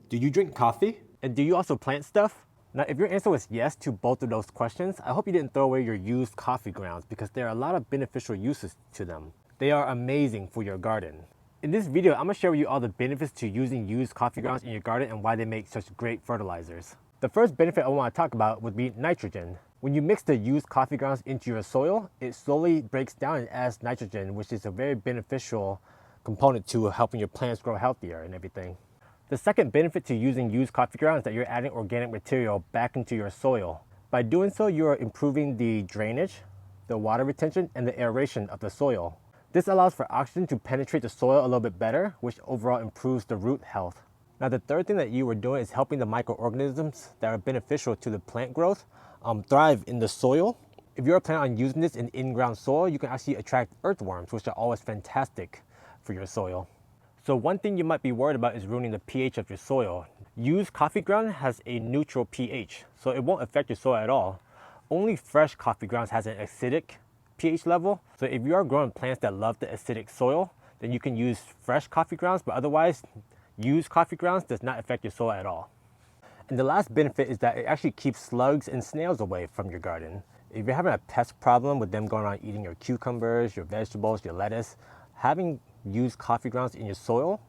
Do you drink coffee? And do you also plant stuff? Now, if your answer was yes to both of those questions, I hope you didn't throw away your used coffee grounds because there are a lot of beneficial uses to them. They are amazing for your garden. In this video, I'm gonna share with you all the benefits to using used coffee grounds in your garden and why they make such great fertilizers. The first benefit I want to talk about would be nitrogen. When you mix the used coffee grounds into your soil, it slowly breaks down and adds nitrogen, which is a very beneficial component to helping your plants grow healthier and everything. The second benefit to using used coffee grounds is that you're adding organic material back into your soil. By doing so, you are improving the drainage, the water retention, and the aeration of the soil. This allows for oxygen to penetrate the soil a little bit better, which overall improves the root health. Now, the third thing that you are doing is helping the microorganisms that are beneficial to the plant growth thrive in the soil. If you're planning on using this in in-ground soil, you can actually attract earthworms, which are always fantastic for your soil. So one thing you might be worried about is ruining the pH of your soil. Used coffee ground has a neutral pH, so it won't affect your soil at all. Only fresh coffee grounds has an acidic pH level. So if you are growing plants that love the acidic soil, then you can use fresh coffee grounds, but otherwise, used coffee grounds does not affect your soil at all. And the last benefit is that it actually keeps slugs and snails away from your garden. If you're having a pest problem with them going around eating your cucumbers, your vegetables, your lettuce, having used coffee grounds in your soil,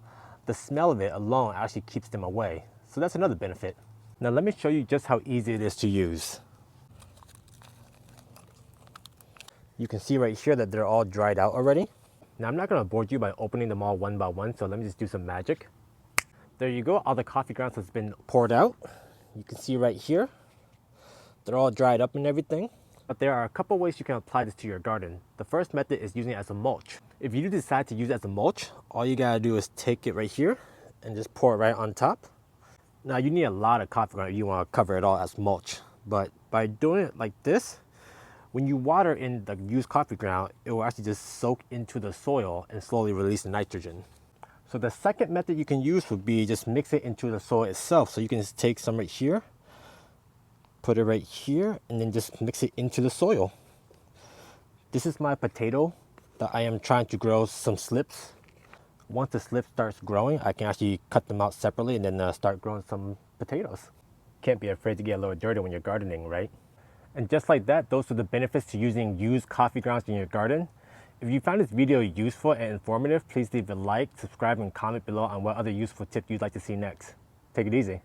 the smell of it alone actually keeps them away. So that's another benefit. Now let me show you just how easy it is to use. You can see right here that they're all dried out already. Now I'm not gonna bore you by opening them all one by one, so let me just do some magic. There you go, all the coffee grounds has been poured out. You can see right here, they're all dried up and everything. But there are a couple ways you can apply this to your garden. The first method is using it as a mulch. If you decide to use it as a mulch, all you gotta do is take it right here and just pour it right on top. Now you need a lot of coffee ground if you wanna cover it all as mulch. But by doing it like this, when you water in the used coffee ground, it will actually just soak into the soil and slowly release the nitrogen. So the second method you can use would be just mix it into the soil itself. So you can just take some right here, put it right here, and then just mix it into the soil. This is my potato that I am trying to grow some slips. Once the slip starts growing, I can actually cut them out separately and then start growing some potatoes. Can't be afraid to get a little dirty when you're gardening, right? And just like that, those are the benefits to using used coffee grounds in your garden. If you found this video useful and informative, please leave a like, subscribe, and comment below on what other useful tips you'd like to see next. Take it easy.